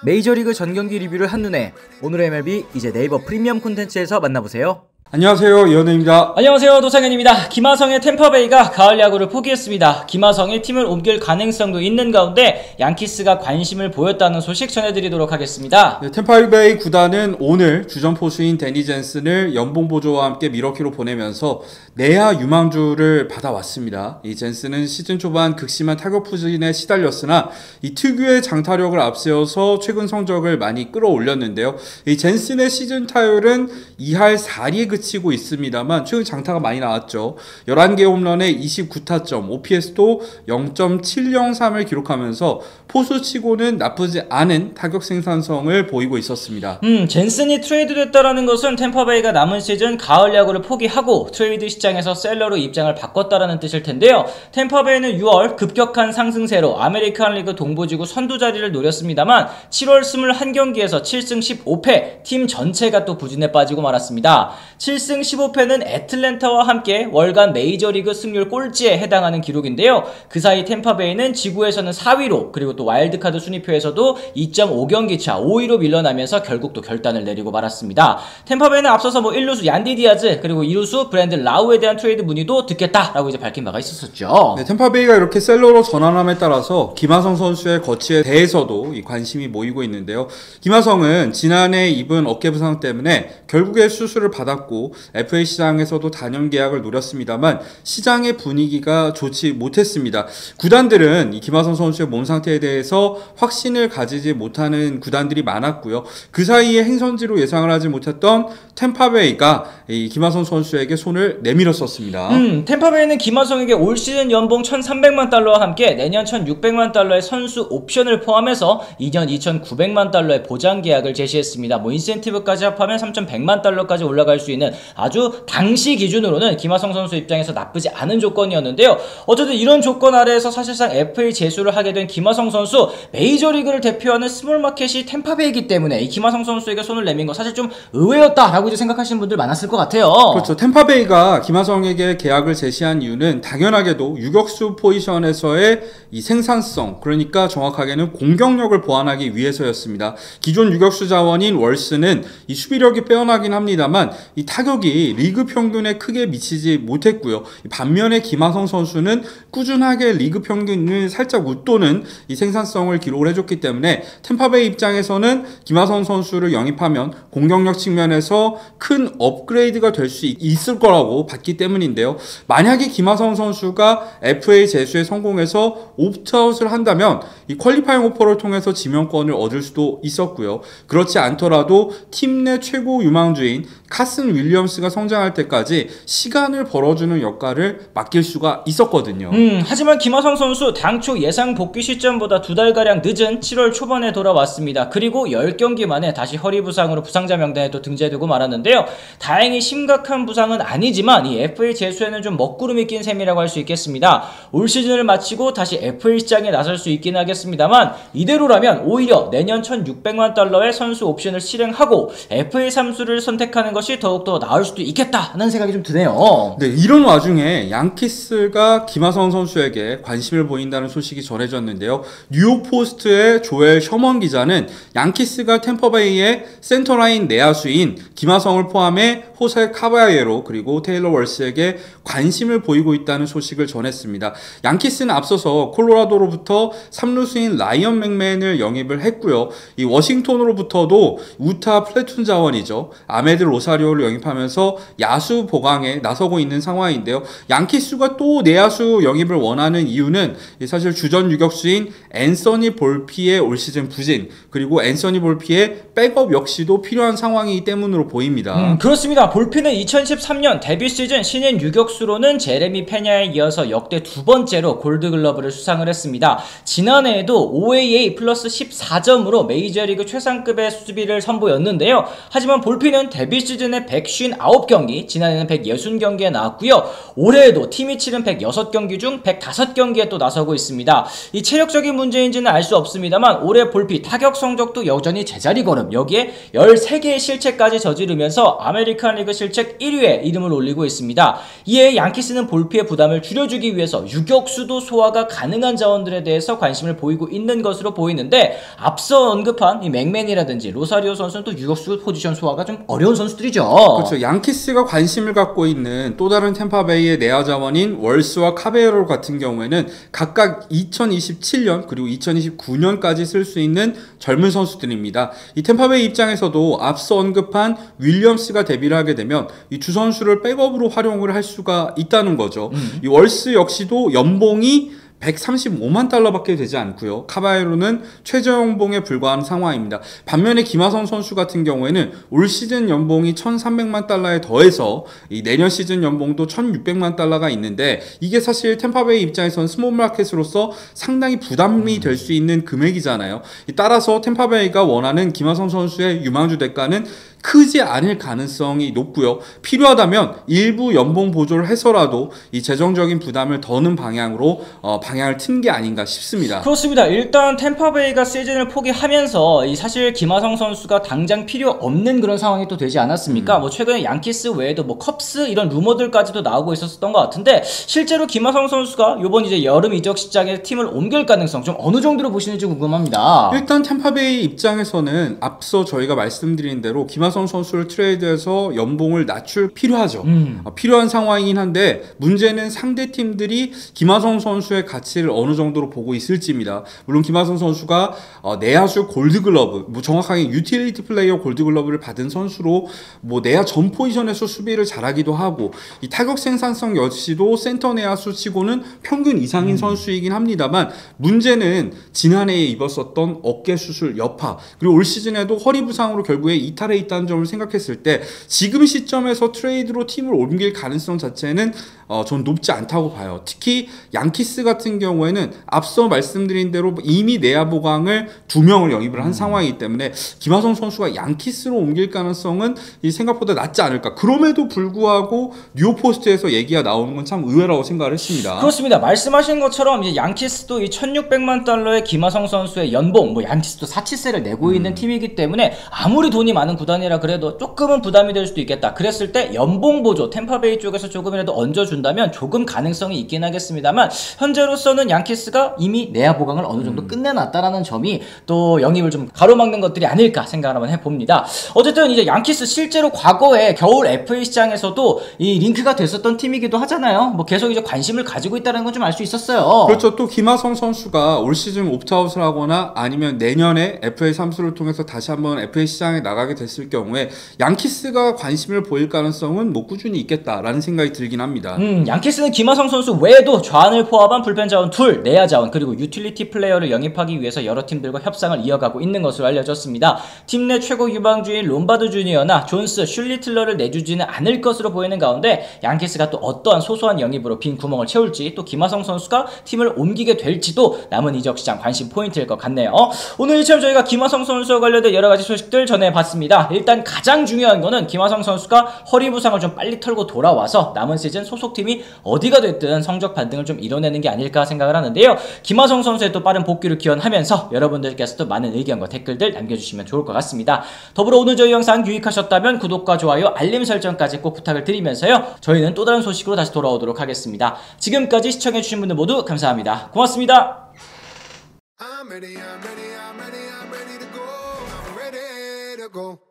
메이저리그 전경기 리뷰를 한눈에 오늘의 MLB 이제 네이버 프리미엄 콘텐츠에서 만나보세요. 안녕하세요, 이현우입니다. 안녕하세요, 도창현입니다. 김하성의 템파베이가 가을 야구를 포기했습니다. 김하성이 팀을 옮길 가능성도 있는 가운데 양키스가 관심을 보였다는 소식 전해드리도록 하겠습니다. 네, 템파베이 구단은 오늘 주전 포수인 데니 젠슨을 연봉 보조와 함께 미러키로 보내면서 내야 유망주를 받아왔습니다. 이 젠슨은 시즌 초반 극심한 타격 부진에 시달렸으나 이 특유의 장타력을 앞세워서 최근 성적을 많이 끌어올렸는데요. 이 젠슨의 시즌 타율은 2할 4리에 그치고 있습니다만 최근 장타가 많이 나왔죠. 11개 홈런에 29타점, OPS도 0.703을 기록하면서 포수치고는 나쁘지 않은 타격 생산성을 보이고 있었습니다. 젠슨이 트레이드 됐다라는 것은 템파베이가 남은 시즌 가을 야구를 포기하고 트레이드 시장에서 셀러로 입장을 바꿨다라는 뜻일 텐데요. 템파베이는 6월 급격한 상승세로 아메리칸 리그 동부지구 선두 자리를 노렸습니다만 7월 21경기에서 7승 15패, 팀 전체가 또 부진에 빠지고 말았습니다. 7승 15패는 애틀랜타와 함께 월간 메이저리그 승률 꼴찌에 해당하는 기록인데요. 그 사이 템파베이는 지구에서는 4위로 그리고 또 와일드카드 순위표에서도 2.5경기 차 5위로 밀려나면서 결국 또 결단을 내리고 말았습니다. 템파베이는 앞서서 1루수 얀디 디아즈 그리고 2루수 브랜드 라우에 대한 트레이드 문의도 듣겠다라고 이제 밝힌 바가 있었죠. 네, 템파베이가 이렇게 셀러로 전환함에 따라서 김하성 선수의 거취에 대해서도 이 관심이 모이고 있는데요. 김하성은 지난해 입은 어깨 부상 때문에 결국에 수술을 받았고 FA 시장에서도 단연 계약을 노렸습니다만 시장의 분위기가 좋지 못했습니다. 구단들은 이 김하성 선수의 몸 상태에 대해서 확신을 가지지 못하는 구단들이 많았고요. 그 사이에 행선지로 예상을 하지 못했던 템파베이가 이 김하성 선수에게 손을 내밀었었습니다. 템파베이는 김하성에게 올 시즌 연봉 1,300만 달러와 함께 내년 1,600만 달러의 선수 옵션을 포함해서 2년 2,900만 달러의 보장 계약을 제시했습니다. 인센티브까지 합하면 3,100만 달러까지 올라갈 수 있는 아주 당시 기준으로는 김하성 선수 입장에서 나쁘지 않은 조건이었는데요. 어쨌든 이런 조건 아래에서 사실상 FA 재수를 하게 된 김하성 선수, 메이저리그를 대표하는 스몰마켓이 템파베이이기 때문에 이 김하성 선수에게 손을 내민 거 사실 좀 의외였다라고 이제 생각하시는 분들 많았을 것 같아요. 그렇죠. 템파베이가 김하성에게 계약을 제시한 이유는 당연하게도 유격수 포지션에서의 이 생산성, 그러니까 정확하게는 공격력을 보완하기 위해서였습니다. 기존 유격수 자원인 월스는 이 수비력이 빼어나긴 합니다만 이 타격이 리그 평균에 크게 미치지 못했고요. 반면에 김하성 선수는 꾸준하게 리그 평균을 살짝 웃도는 이 생산성을 기록을 해줬기 때문에 템파베이 입장에서는 김하성 선수를 영입하면 공격력 측면에서 큰 업그레이드가 될 수 있을 거라고 봤기 때문인데요. 만약에 김하성 선수가 FA 재수에 성공해서 옵트아웃을 한다면 이 퀄리파잉 오퍼를 통해서 지명권을 얻을 수도 있었고요. 그렇지 않더라도 팀 내 최고 유망주인 카슨 윌리엄스가 성장할 때까지 시간을 벌어주는 역할을 맡길 수가 있었거든요. 하지만 김하성 선수 당초 예상 복귀 시점보다 2달가량 늦은 7월 초반에 돌아왔습니다. 그리고 10경기 만에 다시 허리 부상으로 부상자 명단에 또 등재되고 말았는데요. 다행히 심각한 부상은 아니지만 이 FA 재수에는 좀 먹구름이 낀 셈이라고 할 수 있겠습니다. 올 시즌을 마치고 다시 FA 시장에 나설 수 있긴 하겠습니다만 이대로라면 오히려 내년 1,600만 달러의 선수 옵션을 실행하고 FA 삼수를 선택하는 것이 더욱더 나을 수도 있겠다는 생각이 좀 드네요. 네, 이런 와중에 양키스가 김하성 선수에게 관심을 보인다는 소식이 전해졌는데요. 뉴욕 포스트의 조엘 셔먼 기자는 양키스가 템퍼베이의 센터라인 내야수인 김하성을 포함해 호세 카바예로 그리고 테일러 월스에게 관심을 보이고 있다는 소식을 전했습니다. 양키스는 앞서서 콜로라도로부터 3루수인 라이언 맥맨을 영입을 했고요. 이 워싱턴으로부터도 우타 플래툰 자원이죠. 아메드 로사리오를 영입하면서 야수 보강에 나서고 있는 상황인데요. 양키스가 또 내야수 영입을 원하는 이유는 사실 주전 유격수인 앤서니 볼피의 올 시즌 부진, 그리고 앤서니 볼피의 백업 역시도 필요한 상황이기 때문으로 보입니다. 그렇습니다. 볼피는 2013년 데뷔 시즌 신인 유격수로는 제레미 페냐에 이어서 역대 두 번째로 골드글러브를 수상을 했습니다. 지난해에도 OAA 플러스 14점으로 메이저리그 최상급의 수비를 선보였는데요. 하지만 볼피는 데뷔 시즌 시즌에 159경기, 지난해는 160경기에 나왔고요. 올해에도 팀이 치른 106경기 중 105경기에 또 나서고 있습니다. 이 체력적인 문제인지는 알 수 없습니다만 올해 볼피 타격 성적도 여전히 제자리 걸음, 여기에 13개의 실책까지 저지르면서 아메리칸 리그 실책 1위에 이름을 올리고 있습니다. 이에 양키스는 볼피의 부담을 줄여주기 위해서 유격수도 소화가 가능한 자원들에 대해서 관심을 보이고 있는 것으로 보이는데, 앞서 언급한 이 맥맨이라든지 로사리오 선수는 또 유격수 포지션 소화가 좀 어려운 선수들이죠. 그렇죠. 양키스가 관심을 갖고 있는 또 다른 템파베이의 내야 자원인 월스와 카베로 같은 경우에는 각각 2027년 그리고 2029년까지 쓸 수 있는 젊은 선수들입니다. 이 템파베이 입장에서도 앞서 언급한 윌리엄스가 데뷔를 하게 되면 이 두 선수를 백업으로 활용을 할 수가 있다는 거죠. 이 월스 역시도 연봉이 135만 달러밖에 되지 않고요. 카바에로는 최저연봉에 불과한 상황입니다. 반면에 김하성 선수 같은 경우에는 올 시즌 연봉이 1,300만 달러에 더해서 이 내년 시즌 연봉도 1,600만 달러가 있는데, 이게 사실 템파베이 입장에서는 스몰 마켓으로서 상당히 부담이 될 수 있는 금액이잖아요. 따라서 템파베이가 원하는 김하성 선수의 유망주 대가는 크지 않을 가능성이 높고요. 필요하다면 일부 연봉 보조를 해서라도 이 재정적인 부담을 더는 방향으로 방향을 튼 게 아닌가 싶습니다. 그렇습니다. 일단 템파베이가 시즌을 포기하면서 이 사실 김하성 선수가 당장 필요 없는 그런 상황이 또 되지 않았습니까? 뭐 최근에 양키스 외에도 뭐 컵스 이런 루머들까지도 나오고 있었던 것 같은데, 실제로 김하성 선수가 이번 이제 여름 이적 시장에 팀을 옮길 가능성 좀 어느 정도로 보시는지 궁금합니다. 일단 템파베이 입장에서는 앞서 저희가 말씀드린 대로 김하성 선수를 트레이드해서 연봉을 낮출 필요하죠. 필요한 상황이긴 한데, 문제는 상대 팀들이 김하성 선수의 가치를 어느 정도로 보고 있을지입니다. 물론 김하성 선수가 내야수 골드글러브, 뭐 정확하게 유틸리티 플레이어 골드글러브를 받은 선수로 뭐 내야 전 포지션에서 수비를 잘하기도 하고, 이 타격 생산성 역시도 센터 내야수 치고는 평균 이상인 선수이긴 합니다만, 문제는 지난해에 입었었던 어깨 수술 여파, 그리고 올 시즌에도 허리 부상으로 결국에 이탈해 있다는 점을 생각했을 때 지금 시점에서 트레이드로 팀을 옮길 가능성 자체는 전 높지 않다고 봐요. 특히 양키스 같은 경우에는 앞서 말씀드린 대로 이미 내야 보강을 2명을 영입을 한 상황이기 때문에 김하성 선수가 양키스로 옮길 가능성은 생각보다 낮지 않을까. 그럼에도 불구하고 뉴욕포스트에서 얘기가 나오는 건 참 의외라고 생각을 했습니다. 그렇습니다. 말씀하신 것처럼 이제 양키스도 이 1,600만 달러의 김하성 선수의 연봉, 뭐 양키스도 사치세를 내고 있는 팀이기 때문에 아무리 돈이 많은 구단이라 그래도 조금은 부담이 될 수도 있겠다. 그랬을 때 연봉 보조 템파베이 쪽에서 조금이라도 얹어준다면 조금 가능성이 있긴 하겠습니다만, 현재로서는 양키스가 이미 내야 보강을 어느 정도 끝내놨다라는 점이 또 영입을 좀 가로막는 것들이 아닐까 생각을 한번 해봅니다. 어쨌든 이제 양키스 실제로 과거에 겨울 FA 시장에서도 이 링크가 됐었던 팀이기도 하잖아요. 뭐 계속 이제 관심을 가지고 있다는 건 좀 알 수 있었어요. 그렇죠. 또 김하성 선수가 올 시즌 옵트아웃을 하거나 아니면 내년에 FA 삼수를 통해서 다시 한번 FA 시장에 나가게 됐을 경우에 양키스가 관심을 보일 가능성은 뭐 꾸준히 있겠다라는 생각이 들긴 합니다. 양키스는 김하성 선수 외에도 좌안을 포함한 불펜 자원 둘, 내야 자원, 그리고 유틸리티 플레이어를 영입하기 위해서 여러 팀들과 협상을 이어가고 있는 것으로 알려졌습니다. 팀 내 최고 유망주인 롬바드 주니어나 존스, 슐리틀러를 내주지는 않을 것으로 보이는 가운데, 양키스가 또 어떠한 소소한 영입으로 빈 구멍을 채울지, 또 김하성 선수가 팀을 옮기게 될지도 남은 이적 시장 관심 포인트일 것 같네요. 오늘 이처럼 저희가 김하성 선수와 관련된 여러 가지 소식들 전해봤습니다. 일단 가장 중요한 거는 김하성 선수가 허리 부상을 좀 빨리 털고 돌아와서 남은 시즌 소속팀이 어디가 됐든 성적 반등을 좀 이뤄내는 게 아닐까 생각을 하는데요. 김하성 선수의 또 빠른 복귀를 기원하면서 여러분들께서도 많은 의견과 댓글들 남겨주시면 좋을 것 같습니다. 더불어 오늘 저희 영상 유익하셨다면 구독과 좋아요, 알림 설정까지 꼭 부탁을 드리면서요. 저희는 또 다른 소식으로 다시 돌아오도록 하겠습니다. 지금까지 시청해주신 분들 모두 감사합니다. 고맙습니다. I'm ready to go.